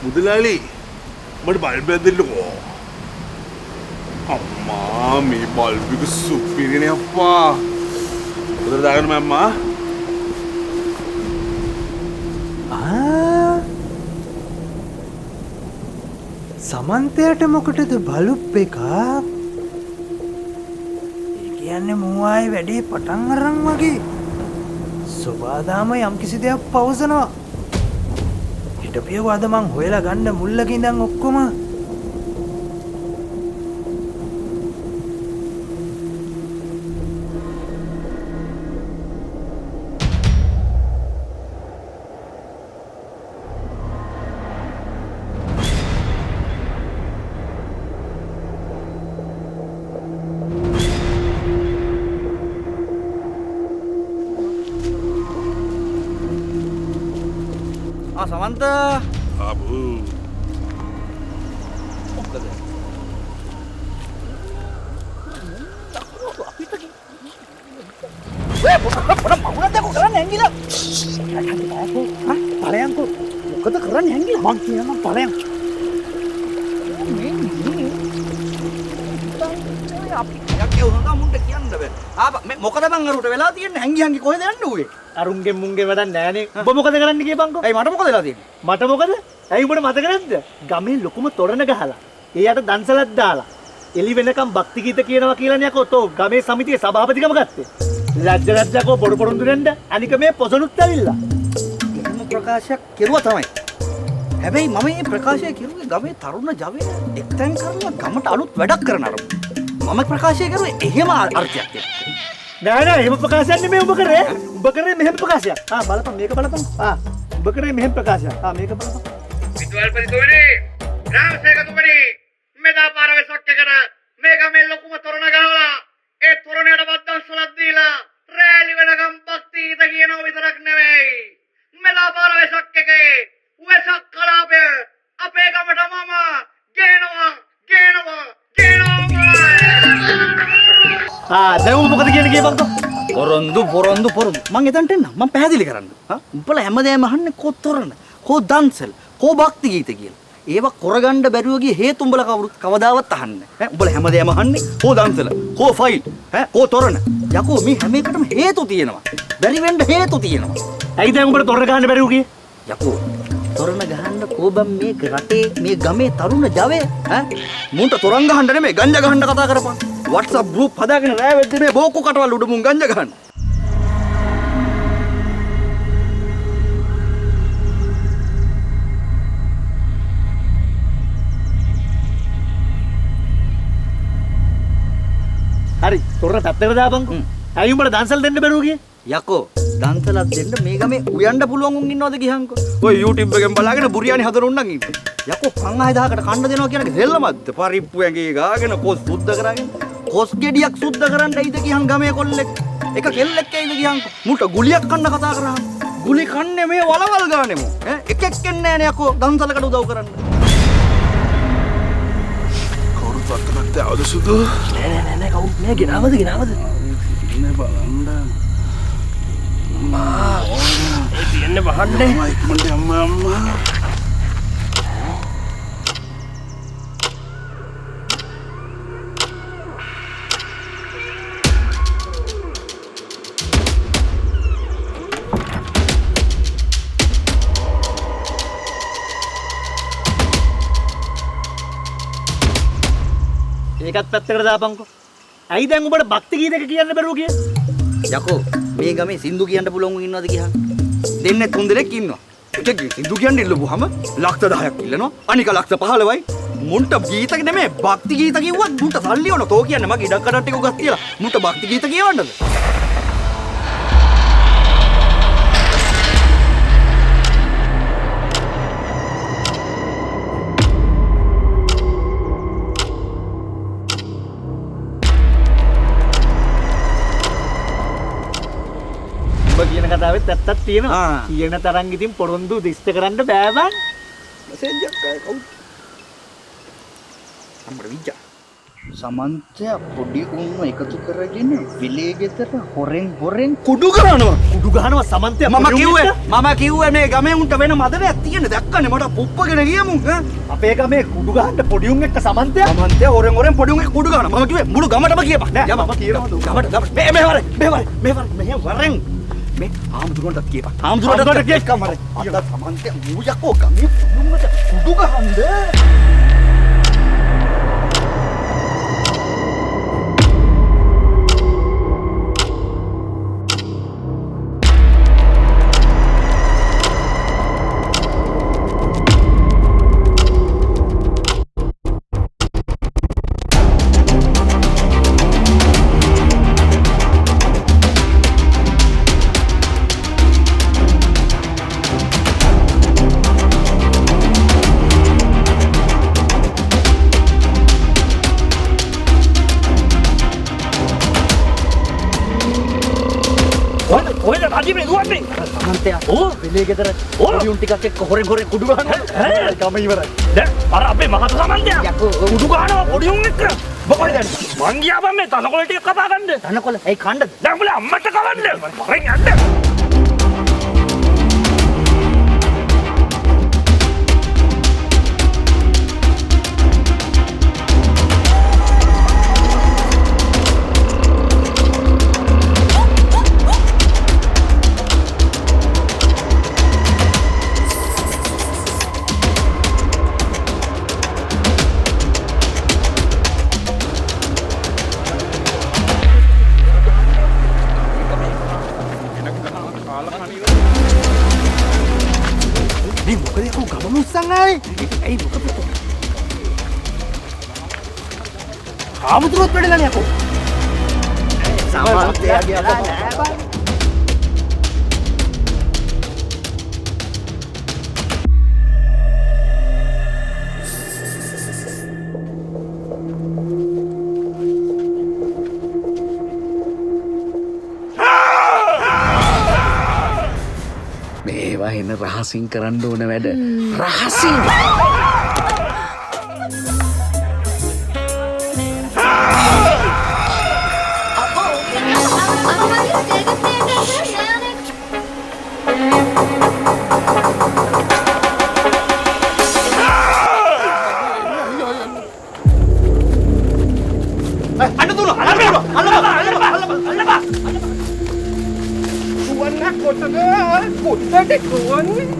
මුදලාලි මට බල්බ් එකක් දෙන්නකෝ. අම්මා මේ බල්බ් එක සුපිරිනේ අප්පා. උදේ දාගෙන මම්මා. සමන්තයට මොකටද බලුප් එක? ඒ කියන්නේ මුවායේ වැඩේ පටන් අරන් වගේ. සෝවාදාම යම්කිසි දෙයක් පවසනවා. හිටපියව අද මං හොයලා ගන්න මුල්ලක ඉඳන් ඔක්කොම සමන්ත ආබු මොකද කරන්නේ ඇංගිලා පලයන්කෝ මොකද කරන්නේ ඇංගිලා මං කියනවා පලයන් මොකද බං අරුට වෙලා තියෙන්නේ හැංගි හැංගි කොහෙද යන්නේ ඌේ අරුන්ගේ මුන්ගේ වැඩක් නෑනේ. ඔබ මොකද කරන්න කියපන්කෝ? ඇයි මට මොකද වෙලා තියෙන්නේ මට මොකද? ඇයි උඹට මතක නැද්ද? ගමේ ලොකුම තොරණ ගහලා. ඒ යට දන්සලක් දාලා. එලි වෙනකම් භක්ති ගීත කියනවා කියලානේ යකෝ තෝ ගමේ සමිතියේ සභාපතිකම ගත්තේ. ලැජ්ජ ලැජ්ජකෝ බොරු බොරුන්දු දෙන්න අනික මේ පොසනුත් ඇවිල්ලා. එහෙම ප්‍රකාශයක් කෙරුවා තමයි. හැබැයි මම මේ ප්‍රකාශය කෙරුවේ ගමේ තරුණ ජවය එක්තැන් කරලා ගමට අලුත් වැඩක් කරන අරමුණ. මම ප්‍රකාශය කරුවේ එහෙම අර්ථයක් එක්ක. නෑ නෑ එහෙම ප්‍රකාශයක් නෙමෙයි උඹ කරේ. උඹ කරේ මෙහෙම ප්‍රකාශයක්. බලපන් මේක බලපන්. උඹ කරේ මෙහෙම ප්‍රකාශයක්. මේක බලපන්. විද්වල්පතිතුමනි ග්‍රාමසේවකතුමනි මෙදා පාරවසක් කර මේක මේ ලොකුම තොරණ ගහලා ඒ තොරණයට බද්දන්සලක් දීලා රැලි වෙනකම් භක්ති ගීත කියනවා විතරක් නෙවෙයි මෙදා පාරවසක් එකේ වෙසක් කලාපය අපේ ගමට මම ගේනවා දැන් උඹ මොකද කියන්නේ කියපන්කෝ? පොරොන්දු මං එතනට එන්න මං පැහැදිලි කරන්න. උඹලා හැමදේම අහන්නේ කෝ තොරණ කෝ දන්සල් කෝ භක්ති ගීත කියලා. ඒවා කරගන්න බැරුව ගිය හේතු උඹලා කවදාවත් අහන්නේ නැහැ. උඹලා හැමදේම අහන්නේ කෝ දන්සල කෝ ෆයිල් කෝ තොරණ. යකෝ මේ හැම එකටම හේතු තියෙනවා. බැරි වෙන්න හේතු තියෙනවා. ඇයි දැන් උඹට තොරණ ගහන්න බැරුව ගියේ? යකෝ තොරණ ගහන්න කෝබම් මේ රටේ මේ ගමේ තරුණ ජවය මුන්ට තොරන් ගහන්න නෙමෙයි ගංජා ගහන්න කතා කරපන්. WhatsApp group හදාගෙන රෑ වෙද්දී මේ බෝකෝ කටවල් උඩ මුන් ගංජා ගහන්න. හරි තොරණ පැත්තකට දාපන්කෝ. ඇයි උඹට දන්සල් දෙන්න බැරුව ගියේ? යකෝ දන්සලක් දෙන්න මේ ගමේ උයන්ඩ පුළුවන් උන් ඉන්නවද ගියහන්කෝ. ඔය YouTube එකෙන් බලාගෙන බුරියානි හදන උන් නම් ඉන්නේ. යකෝ 5000කට කන්න දෙනවා කියන එක දෙල්ලමද්ද? පරිප්පු ඇඟේ ගාගෙන කොස් සුද්ධ කරගෙන කොස් ගෙඩියක් සුද්ධ කරන්න ඇයිද ගියන් ගමේ කොල්ලෙක්. එක කෙල්ලෙක් ඇයිද ගියන්කෝ. මුට ගුලියක් කන්න කතා කරාම. ගුලි කන්නේ මේ වලවල් ගානෙමු. එකෙක් එන්නේ නෑනේ යකෝ දන්සලකට උදව් කරන්න. කවුරුත් වත්තනක් තවද සුදු? නෑ කවුරුත් නෑ ගෙනාවද? ඉන්නේ බලන්න. ඒ තියන්නේ වහන්නේ. ඉක්මනට අම්මා. ඒකත් පැත්තකට දාපන්කෝ. ඇයි දැන් උඹට භක්ති ගීතක කියන්න බැරුව ගියේ? යකෝ මේ ගමේ සින්දු කියන්න පුළුවන් උන් ඉන්නවද ගියන්? දෙන්නේ 3 දෙනෙක් ඉන්නවා. එකෙක් සින්දු කියන්න ඉල්ලුවාම ලක්ෂ 10ක් ඉල්ලනවා. අනික ලක්ෂ 15යි. මුන්ට ගීත නෙමෙයි භක්ති ගීත කිව්වත් මුන්ට සල්ලි ඕන. තෝ කියන්නේ මගේ ඉඩක් කඩක් ටික උගස් තියලා මුන්ට භක්ති ගීත කියවන්නද? කියන කතාවෙත් ඇත්තක් තියෙනවා. කියන තරම් ඉතින් පොරොන්දු දිස්ත කරන්න බෑ බං. මෙසේජ් එකක් ආයේ කවුද? අම්මර විජ්ජා. සමන්තය පොඩි උන්ව එකතු කරගෙන විලේ ගෙදර හොරෙන් කුඩු ගහනවා. කුඩු ගහනවා සමන්තය. මම කිව්වේ මේ ගමේ උන්ට වෙන මදනයක් තියෙන දැක්කනේ මට පුප්පගෙන ගියමු. අපේ ගමේ කුඩු ගහන්න පොඩි උන් එක්ක සමන්තය. සමන්තය හොරෙන් පොඩි උන් එක කුඩු ගහනවා. මම කිව්වේ මුළු ගමටම කියපන්. නෑ මම කියනවා ගමට මේ වරෙන් මේ ආම්දුරන්ටත් කියපන්. ආම්දුරන්ට කියකම් වරෙන්. අද සමන්තය මූ යකෝ ගමේ පුදුමට කුඩු ගහන්නේ. විලේ ගෙදර පොඩි උන් ටිකක් එක්ක හොරෙන් කුඩු ගහනවා. ගම ඉවරයි. දැන් අර අපේ මහත සමන්තයා යකෝ උඩු ගහනවා පොඩි උන් එක්ක. මොකද දැන් මං ගියාපන් මේ තනකොළ ටික කපා ගන්න. තනකොළ ඇයි කණ්ඩද? දැන් උඹලා අම්මට කවන්න. වරෙන් යන්න. ආමුදුරොත් වෙඩලා නේ යකෝ. සමන්තයා ගියා. මේවා එන රහසින් කරන්න ඕන වැඩ. රහසින්.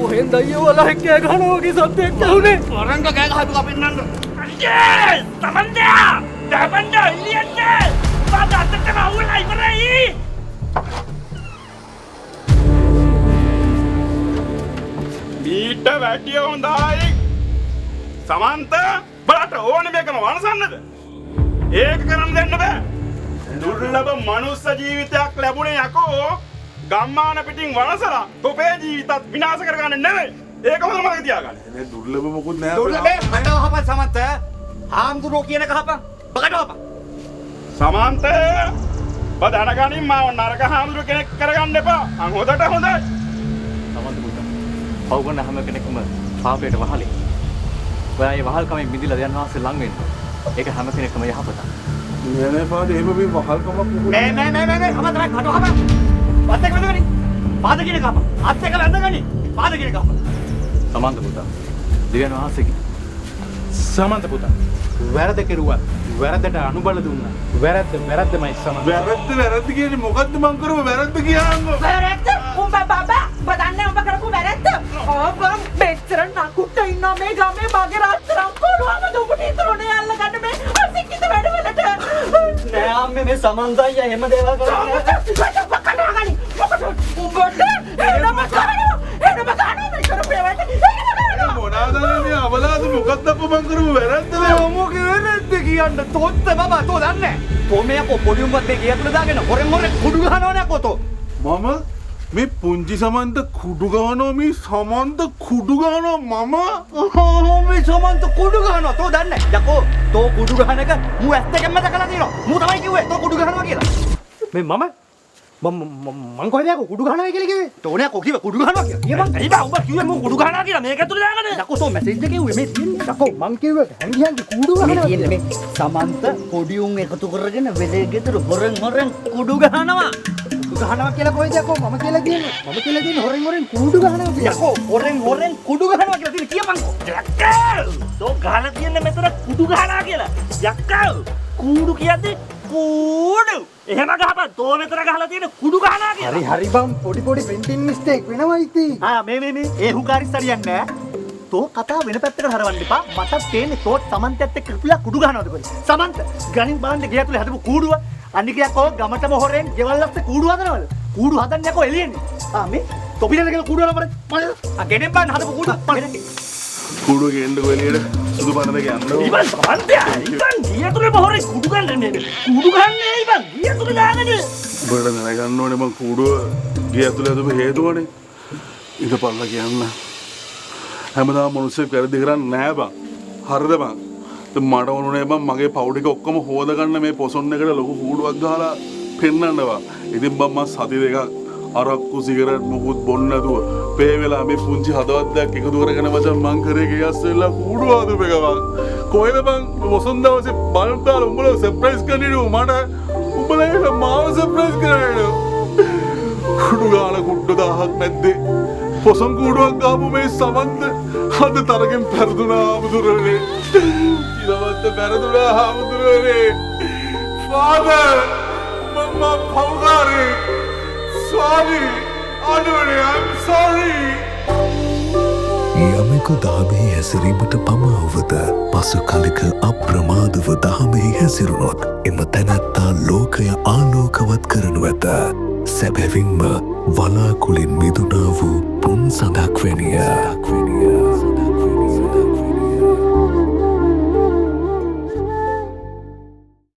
කොහෙන්ද අයියෝ වලක් කෑ ගහනවා වගේ සද්දයක් ඇහුනේ. වරංග කෑ ගහපු අපින්නන්න. අයියේ සමන්තයා දැපන්න එළියට. පාද අතට අවුලා ඉවරයි. මීට වැඩිය හොඳයි. සමන්ත බලට ඕනේ මේකම වනසන්නද? ඒක කරන්න දෙන්න බෑ. දුර්ලභ මනුස්ස ජීවිතයක් ලැබුණේ යකෝ. ගම්මාන පිටින් වනසලා ඔබේ ජීවිතත් විනාශ කරගන්න නෙවෙයි. ඒක හොඳ මතක තියාගන්න. මේ දුර්ලභ මොකුත් නෑ. දුර්ලභේ මට වහපන් සමන්ත. ආම්දුරෝ කියන කහපන්. බකට වහපන්. සමන්ත බද අනගනින් මාව නරක හාමුදුරුව කෙනෙක් කරගන්න එපා. අන් හොදට හොඳයි. සමන්ත පුතා. පව් කරන හැම කෙනෙක්ම පාපයට වහලේ. ඔයා ඒ වහල්කමෙන් මිදිලා දෙයන් වහන්සේ ළඟ වෙන්න. ඒක හැම කෙනෙක්ම යහපතක්. නෑ පාද එහෙම මේ වහල්කමක් නෙවෙයි. නෑ සමන්ත මම කට වහපන්. පත් එක්ක වැදගනි. පාද කියන කහපන්. අත් එක්ක වැදගනි. පාද කියන කහපන්. සමන්ත පුතා. දෙවියන් වහන්සේගේ සමන්ත පුතා වැරද කෙරුවා වැරදට අනුබල දුන්නා වැරද්දමයි සමන්ත වැරද්ද කියන්නේ මොකද්ද මං කරපු වැරද්ද කියන්නකෝ වැරද්ද උඹ බබා බදන්නේ උඹ කරපු වැරද්ද ආ මෙච්චර නකුට ඉන්න මේ ගමේ මගේ රත්තරන් කොළුවම දුඹට ඉතුරුනේ අල්ල ගන්න මේ අසිකිත වැඩවලට නෑ අම්මේ මේ සමන්තය එහෙම දේවල් කරන්නේ නෑ උඹට එනම කරනවා මේ කරපු වැරද්ද මොනවාද මේ අවලාද මොකක්ද අප මං කරපු වැරද්ද මේ මොකේ වැරද්ද කියන්න තොත්ත බබා තෝ දන්නේ තෝ මේ අපෝ පොඩි උඹත් මේ ගියතුල දාගෙන හොරෙන් කුඩු ගහනවනේ අකෝ තෝ මම මේ පුංචි සමන්ත කුඩු ගහනවා මේ සමන්ත කුඩු ගහනවා මම මේ සමන්ත කුඩු ගහනවා තෝ දන්නේ යකෝ තෝ කුඩු ගහන එක මූ ඇස් දෙකෙන්ම දැකලා තියෙනවා මූ තමයි කිව්වේ තෝ කුඩු ගහනවා කියලා මේ මං කොහෙද යකෝ කුඩු ගහනවා කියලා කිව්වේ? තෝනේ කොකිව කුඩු ගහනවා කියලා. කියපන්. ඇයි බා උඹ කිව්වේ මම කුඩු ගහනවා කියලා මේක ඇතුලේ දාගන්න යකෝ තෝ මැසේජ් එකේ උවේ මේ තියෙන්නේ. යකෝ මං කිව්වේ හැංගියන්ගේ කුඩු මේ ගහනවා. තියෙන්නේ මේ සමන්ත පොඩි උන් එකතු කරගෙන වෙලේ ගෙදර හොරෙන් කුඩු ගහනවා. කුඩු ගහනවා කියලා කොහෙද යකෝ මම කියලා කියන්නේ? මම කියලා කියන්නේ හොරෙන් කුඩු ගහනවා කියලා. යකෝ හොරෙන් කුඩු ගහනවා කියලා තියෙන කියපන්කෝ. යක්කල් තෝ ගහලා තියන්නේ මෙතන කුඩු ගහනවා කියලා යක්කල් කුඩු කියන්නේ කුඩු එහෙම ගහපන් තෝ මෙතන ගහලා තියෙන කුඩු ගහනවා කියලා හරි බම් පොඩි printing mistake වෙනවා ඉතින්. මේ ඒ හුකාරිස් හරියන්නේ නැහැ. තෝ කතා වෙන පැත්තකට හරවන්න එපා. මට තේන්නේ තෝ සමන්තයත් එක්ක කිපුලා කුඩු ගහනවාද කියලා. සමන්ත ගණින් බලන්න ගේ ඇතුලේ හදපු කූඩුව. අනිකයක් ඔය ගමටම හොරෙන් ගෙවල් අස්සේ කූඩු හදනවද? කූඩු හදන්නේ යකෝ එළියෙන්නේ. මේ තොපිලද කියලා කූඩු හදන මම ගෙනෙන් බලන්න හදපු කූඩු කුඩු ගෙන්නකො එළියට සුදු පන දෙක යන්න. ඉබන් සමන්තයා ඉබන් ගිය ඇතුලේ හොරෙන් කුඩු ගන්නන්නේ කුඩු ගන්නේ ඉබන් ගිය ඇතුලේ දාගන්නේ උඹට දැනගන්න ඕනේ මං කුඩුව ගේ ඇතුලේ හදපු හේතුවනේ. ඉඳපල්ලා කියන්න. හැමදාම මිනිස්සු වැරදි කරන්නේ නැහැ බං. හරිද බං? මට ඕනුනේ බං මගේ පවු ටික ඔක්කොම හොදගන්න මේ පොසොන් එකට ලොකු කූඩුවක් ගහලා පෙන්නන්න බං. ඉතින් බං මං සති දෙකක් අරක්කු සිගරට් මොකුත් බොන්න නැතුව පේ වෙලා මේ පුංචි හදවතක් එකතු කරගෙන මචං මං කරේ ගියස් වෙලා කූඩු හදපු එක බං. කොහෙද බං පොසොන් දවසේ බල්බ් දාලා උඹලා සර්ප්‍රයිස් කරන්නේ මට උඹලා මාව සර්ප්‍රයිස් කරන්නේ. කුඩු ගාලා කුඩු 1000ක් නැද්දේ. පොසොන් කූඩුවක් ගාපු මේ සමන්ත අද තරගෙන් පෙරදුනා ආමුදුරනේ. ඉලවත්ත පෙරදුනා ආමුදුරනේ. ෆාදර් මම පවුකාරේ. sorry. අනුනේ I'm sorry. යමෙකු දහමෙහි හැසිරීමට පමාවද පසු කලක අප්‍රමාදව දහමෙහි හැසිරුණොත් එම තැනැත්තා ලෝකය ආලෝකවත් කරනු ඇත. සැබැවින්ම වලාකුළින් මිදුනා වූ පුන් සඳක් වැනිය.